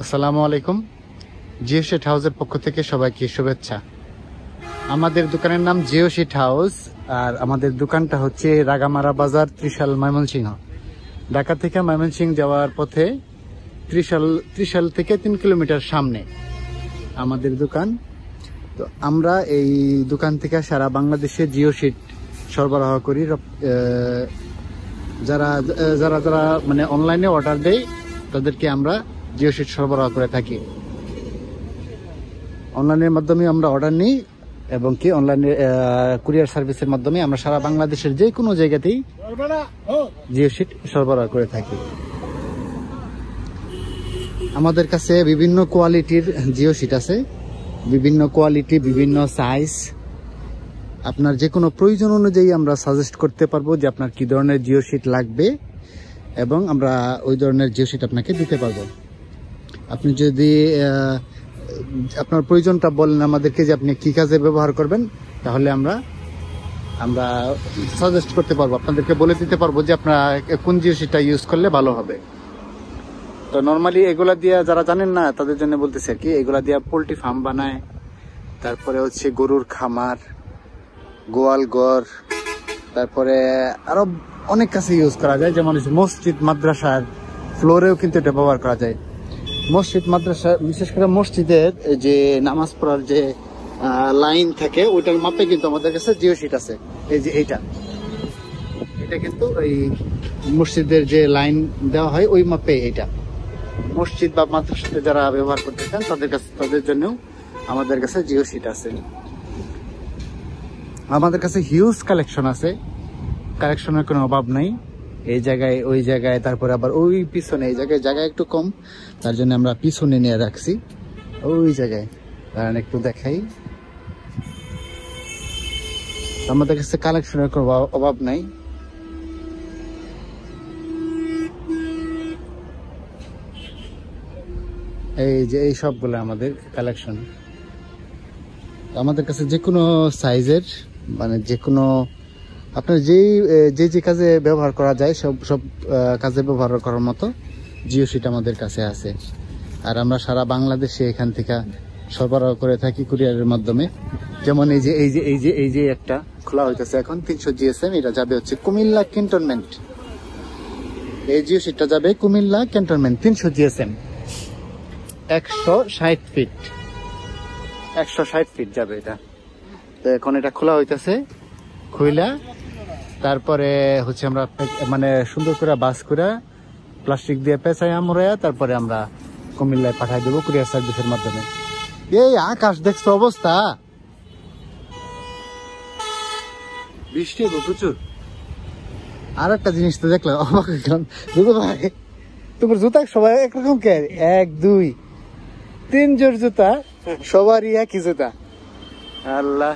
আসসালামু আলাইকুম। জিও শিট হাউসের পক্ষ থেকে সবাইকে শুভেচ্ছা। আমাদের দোকানের নাম জিও শিট হাউস, আর আমাদের দোকানটা হচ্ছে রাগামারা বাজার, ত্রিশাল, ময়মনসিংহ। ঢাকা থেকে ময়মনসিংহ যাওয়ার পথে ত্রিশাল থেকে 3 কিলোমিটার সামনে আমাদের দোকান। তো আমরা এই দোকান থেকে সারা বাংলাদেশে জিও শিট সরবরাহ করি। যারা যারা যারা মানে অনলাইনে অর্ডার দেয় তাদেরকে আমরা জিও শিট সরবরাহ করে থাকি। অনলাইনের মাধ্যমে আমরা অর্ডার নিই এবং কি অনলাইনে কুরিয়ার সার্ভিসের মাধ্যমে আমরা সারা বাংলাদেশের যে কোনো জায়গাতেই জিও শিট সরবরাহ করে থাকি। আমাদের কাছে বিভিন্ন কোয়ালিটির জিও শিট আছে, বিভিন্ন কোয়ালিটি, বিভিন্ন সাইজ। আপনার যে কোনো প্রয়োজন অনুযায়ী আমরা সাজেস্ট করতে পারবো যে আপনার কি ধরনের জিও শিট লাগবে এবং আমরা ওই ধরনের জিও শিট আপনাকে দিতে পারবো। আপনি যদি আপনার প্রয়োজনটা বলেন আমাদেরকে যে আপনি কি কাজে ব্যবহার করবেন, তাহলে আমরা সাজেস্ট করতে পারবো, আপনাদেরকে বলে দিতে পারবো যে আপনারা কোন জিও শিটটা ইউজ করলে ভালো হবে। তো নর্মালি এগুলা দিয়ে যারা জানেন না তাদের জন্য বলতেছি আর কি, এগুলা দিয়ে পোল্ট্রি ফার্ম বানায়, তারপরে হচ্ছে গরুর খামার, গোয়াল ঘর, তারপরে আরো অনেক কাছে ইউজ করা যায়। যেমন মসজিদ, মাদ্রাসার ফ্লোরেও কিন্তু এটা ব্যবহার করা যায়। মসজিদ, মাদ্রাসা, বিশেষ করে মসজিদের যে নামাজ পড়ার যে লাইন থাকে ওইটার মাপে কিন্তু আমাদের কাছে জিও শিট আছে। এই যে এটা কিন্তু এই মসজিদের যে লাইন দেওয়া হয় ওই মাপে এটা। মসজিদ বা মাদ্রাসাতে যারা ব্যবহার করতে চান তাদের জন্য আমাদের কাছে জিও শিট আছে। আমাদের কাছে হিউজ কালেকশন আছে, কালেকশনের কোনো অভাব নাই। এই জায়গায়, ওই জায়গায়, তারপরে আবার ওই পিছনে, এই জায়গায় জায়গা একটু কম, তার জন্য আমরা পিছনে নিয়ে রাখছি ওই জায়গায়। কারণ একটু দেখাই, আমাদের কাছে কালেকশনের কোনো অভাব নাই। এই যে এই সবগুলো আমাদের কালেকশন। আমাদের কাছে যে কোনো সাইজের, মানে যে কোনো আপনার যে কাজে ব্যবহার করা যায় সব কাজে ব্যবহার করার মতো জিও শিট আমাদের কাছে আছে। আর আমরা সারা বাংলাদেশে এখান থেকে সরবরাহ করে থাকি কুরিয়ারের মাধ্যমে। যেমন এই যে একটা খোলা হইতেছে এখন 300 GSM, এটা যাবে হচ্ছে কুমিল্লা ক্যান্টনমেন্ট। এই জিও শিটটা যাবে Cumilla cantonment, 300 GSM, 160 feet, 160 feet যাবে এটা। তো এখন এটা খোলা হইতেছে, খুইলা তারপরে হচ্ছে আমরা মানে সুন্দর করে বাস করে প্লাস্টিক দিয়ে পেঁচাই আমরায়া, তারপরে আমরা কুমিল্লায় পাঠাই দেবো কুরিয়ার সার্ভিসের মাধ্যমে। এই আকাশ দেখছো অবস্থা, বৃষ্টি হবো প্রচুর। আর একটা জিনিস তো দেখলাম, অবাক হইলাম, ভাই তোমার জুতা সবাই একরকম কে? 1 2 3 জোর জুতা, সবারই একই জুতা। আল্লাহ,